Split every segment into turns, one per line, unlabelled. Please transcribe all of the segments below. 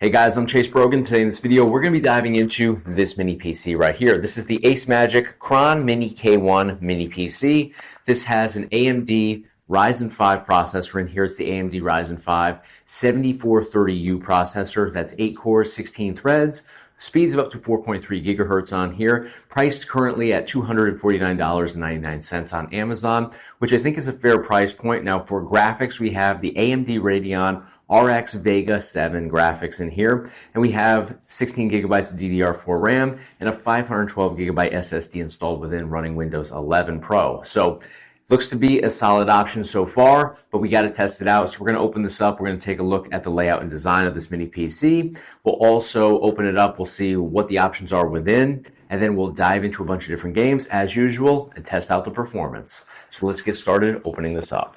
Hey guys, I'm Chase Brogan. Today in this video, we're going to be diving into this mini PC right here. This is the AceMagic KRon Mini K1 mini PC. This has an AMD Ryzen 5 processor in here. It's the AMD Ryzen 5 7430U processor. That's 8 cores, 16 threads. Speeds of up to 4.3 gigahertz on here. Priced currently at $249.99 on Amazon, which I think is a fair price point. Now for graphics, we have the AMD Radeon RX Vega 7 graphics in here, and we have 16 gigabytes of DDR4 RAM and a 512 gigabyte SSD installed within, running Windows 11 Pro. So looks to be a solid option so far, but we got to test it out. So we're going to open this up. We're going to take a look at the layout and design of this mini PC. We'll also open it up. We'll see what the options are within, and then we'll dive into a bunch of different games as usual and test out the performance. So let's get started opening this up.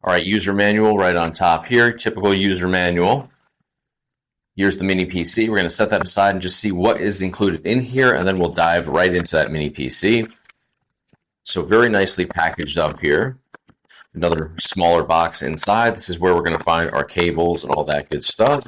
All right, user manual right on top here, typical user manual. Here's the mini PC. We're going to set that aside and just see what is included in here, and then we'll dive right into that mini PC. So very nicely packaged up here. Another smaller box inside. This is where we're going to find our cables and all that good stuff.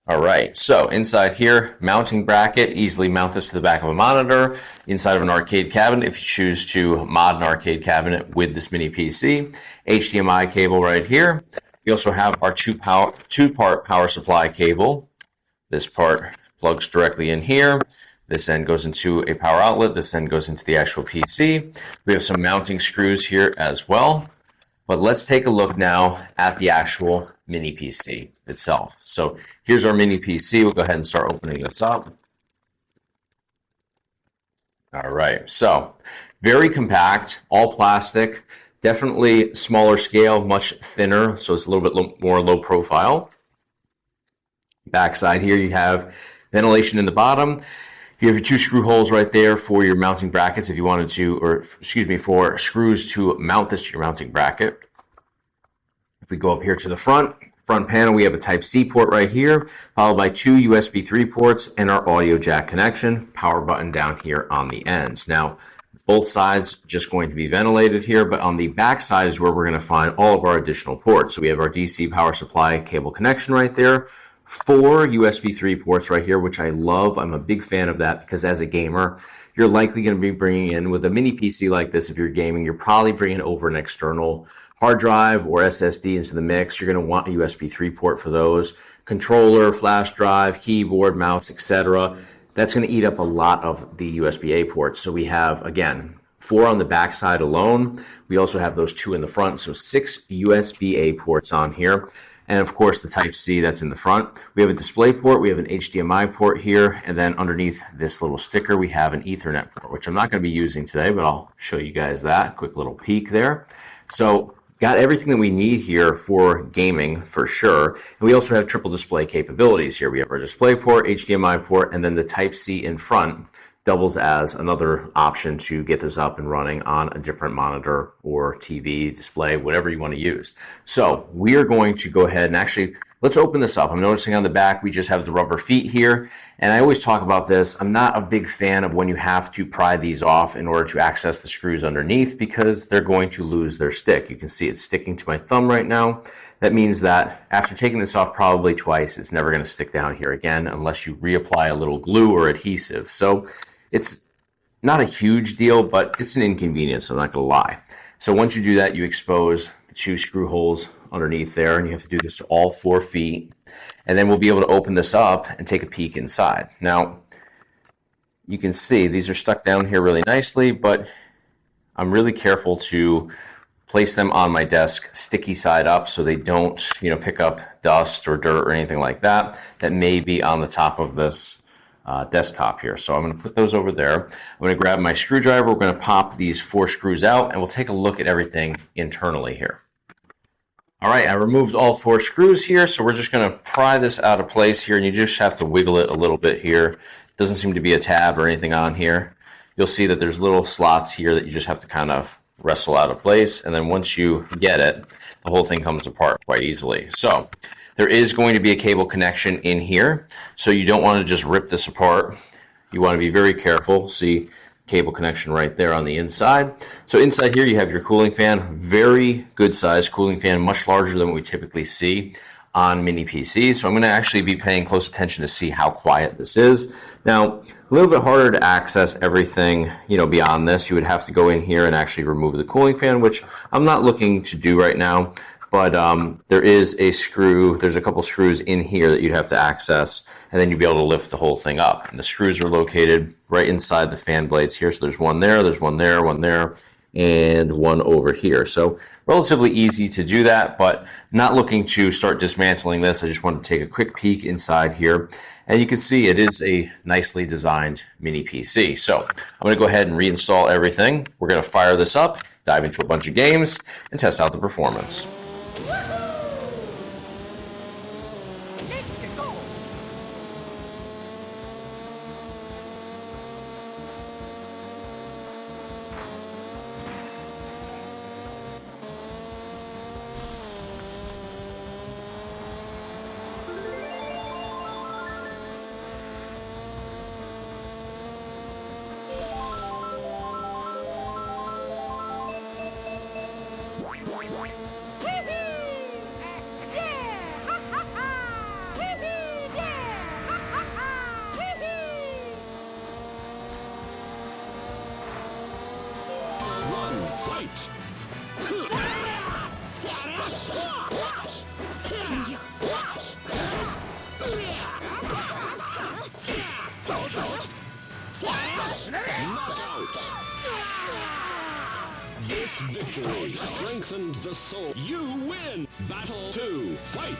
All right, so inside here, mounting bracket, easily mount this to the back of a monitor, inside of an arcade cabinet if you choose to mod an arcade cabinet with this mini PC. HDMI cable right here. We also have our two-part power supply cable. This part plugs directly in here. This end goes into a power outlet. This end goes into the actual PC. We have some mounting screws here as well. But let's take a look now at the actual mini PC itself. So here's our mini PC. We'll go ahead and start opening this up. All right, so very compact, all plastic, definitely smaller scale, much thinner, so it's a little bit more low profile. Backside here, you have ventilation in the bottom. You have your two screw holes right there for your mounting brackets if you wanted to, or excuse me, for screws to mount this to your mounting bracket. If we go up here to the front panel, we have a Type-C port right here, followed by two USB 3 ports and our audio jack connection, power button down here on the ends. Now, both sides just going to be ventilated here, but on the back side is where we're going to find all of our additional ports. So we have our DC power supply cable connection right there, 4 USB 3 ports right here, which I love. I'm a big fan of that because as a gamer, you're likely going to be bringing in, with a mini PC like this, if you're gaming, you're probably bringing over an external hard drive or SSD into the mix. You're going to want a USB 3 port for those. Controller, flash drive, keyboard, mouse, etc. That's going to eat up a lot of the USB-A ports. So we have, again, 4 on the back side alone. We also have those 2 in the front, so 6 USB-A ports on here. And of course, the Type-C that's in the front. We have a display port, we have an HDMI port here, and then underneath this little sticker, we have an Ethernet port, which I'm not going to be using today, but I'll show you guys that. Quick little peek there. So got everything that we need here for gaming for sure. And we also have triple display capabilities here. We have our display port, HDMI port, and then the Type-C in front doubles as another option to get this up and running on a different monitor or TV display, whatever you want to use. So we are going to go ahead and actually, let's open this up. I'm noticing on the back, we just have the rubber feet here. And I always talk about this. I'm not a big fan of when you have to pry these off in order to access the screws underneath because they're going to lose their stick. You can see it's sticking to my thumb right now. That means that after taking this off probably twice, it's never going to stick down here again unless you reapply a little glue or adhesive. So it's not a huge deal, but it's an inconvenience, I'm not going to lie. So once you do that, you expose the 2 screw holes underneath there, and you have to do this to all 4 feet. And then we'll be able to open this up and take a peek inside. Now, you can see these are stuck down here really nicely, but I'm really careful to place them on my desk sticky side up so they don't, pick up dust or dirt or anything like that that may be on the top of this desktop here. So I'm going to put those over there. I'm going to grab my screwdriver. We're going to pop these 4 screws out, and we'll take a look at everything internally here. All right, I removed all 4 screws here, so we're just going to pry this out of place here, and you just have to wiggle it a little bit here. Doesn't seem to be a tab or anything on here. You'll see that there's little slots here that you just have to kind of wrestle out of place, and then once you get it, the whole thing comes apart quite easily. So there is going to be a cable connection in here, so you don't want to just rip this apart you want to be very careful. See cable connection right there on the inside. So inside here you have your cooling fan, very good size cooling fan, much larger than what we typically see on mini PCs. So I'm going to actually be paying close attention to see how quiet this is. Now, a little bit harder to access everything, beyond this. You would have to go in here and actually remove the cooling fan, which I'm not looking to do right now. But there is a screw, there's a couple screws in here that you'd have to access, and then you'd be able to lift the whole thing up. And the screws are located right inside the fan blades here. So there's one there, one there, and one over here. So relatively easy to do that, but not looking to start dismantling this. I just wanted to take a quick peek inside here. And you can see it is a nicely designed mini PC. So I'm going to go ahead and reinstall everything. We're going to fire this up, dive into a bunch of games, and test out the performance.
This victory strengthened the soul. You win! Battle 2, fight!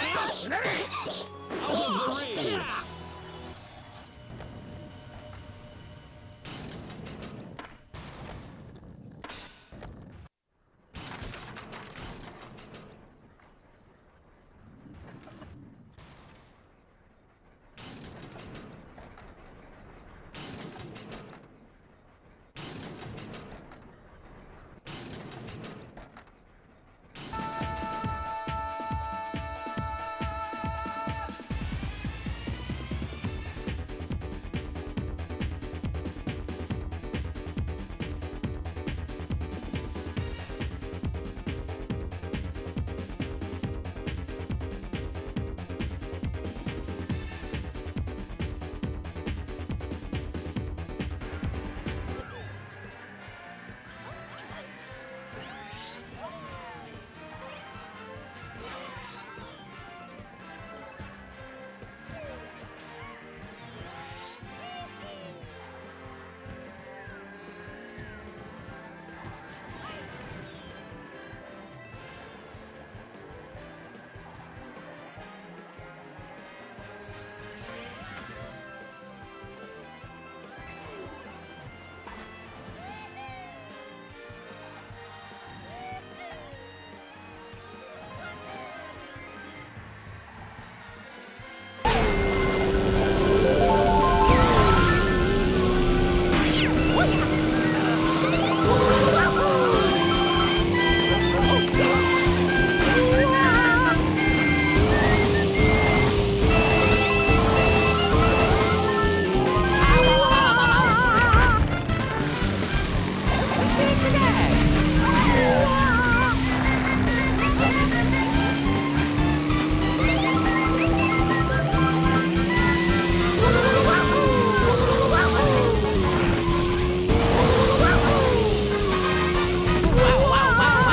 Out of the ring!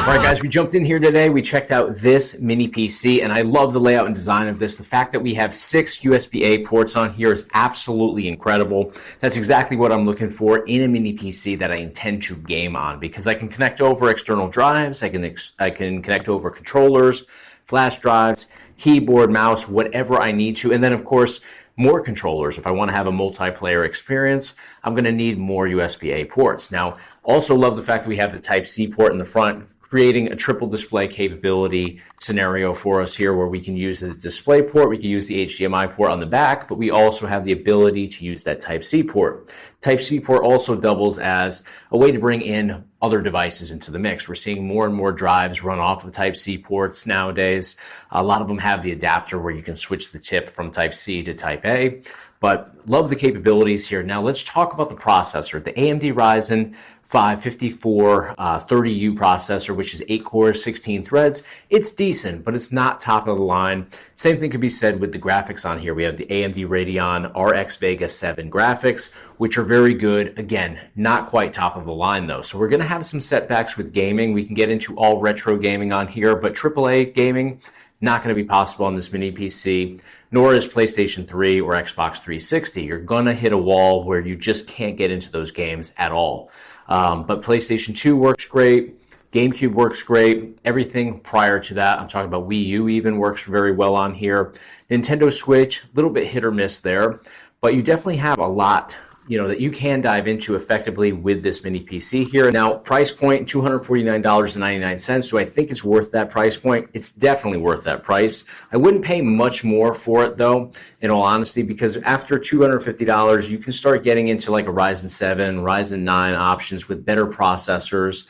All right, guys, we jumped in here today. We checked out this mini PC, and I love the layout and design of this. The fact that we have 6 USB-A ports on here is absolutely incredible. That's exactly what I'm looking for in a mini PC that I intend to game on, because I can connect over external drives, I can connect over controllers, flash drives, keyboard, mouse, whatever I need to, and then, of course, more controllers. If I want to have a multiplayer experience, I'm going to need more USB-A ports. Now, also love the fact that we have the Type-C port in the front. creating a triple display capability scenario for us here, where we can use the display port, we can use the HDMI port on the back, but we also have the ability to use that Type-C port. Type-C port also doubles as a way to bring in other devices into the mix. We're seeing more and more drives run off of Type-C ports nowadays. A lot of them have the adapter where you can switch the tip from Type-C to Type-A, but love the capabilities here. Now let's talk about the processor. The AMD Ryzen 5 5430U processor, which is 8 cores, 16 threads. It's decent, but it's not top of the line. Same thing could be said with the graphics on here. We have the AMD Radeon RX Vega 7 graphics, which are very good. Again, not quite top of the line though. So we're going to have some setbacks with gaming. We can get into all retro gaming on here, but AAA gaming, not going to be possible on this mini PC, nor is PlayStation 3 or Xbox 360. You're going to hit a wall where you just can't get into those games at all. But PlayStation 2 works great, GameCube works great, everything prior to that, I'm talking about Wii U even, works very well on here. Nintendo Switch, a little bit hit or miss there, but you definitely have a lot, that you can dive into effectively with this mini PC here. Now, price point, $249.99. Do I think it's worth that price point? It's definitely worth that price. I wouldn't pay much more for it though, in all honesty, because after $250, you can start getting into like a Ryzen 7, Ryzen 9 options with better processors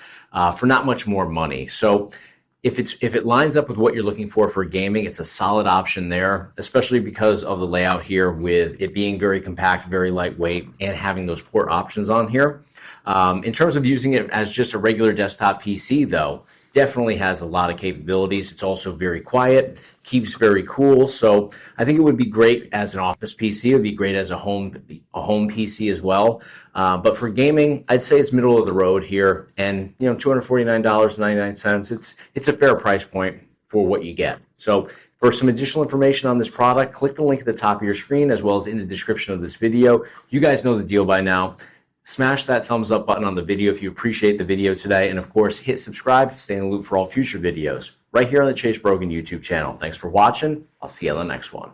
for not much more money. So if it lines up with what you're looking for gaming, it's a solid option there, especially because of the layout here with it being very compact, very lightweight, and having those port options on here. In terms of using it as just a regular desktop PC though, definitely has a lot of capabilities. It's also very quiet, keeps very cool. So I think it would be great as an office PC. It would be great as a home PC as well. But for gaming, I'd say it's middle of the road here. And $249.99, it's a fair price point for what you get. So for some additional information on this product, click the link at the top of your screen as well as in the description of this video. You guys know the deal by now. Smash that thumbs up button on the video if you appreciate the video today. And of course, hit subscribe to stay in the loop for all future videos right here on the Chase Brogan YouTube channel. Thanks for watching. I'll see you on the next one.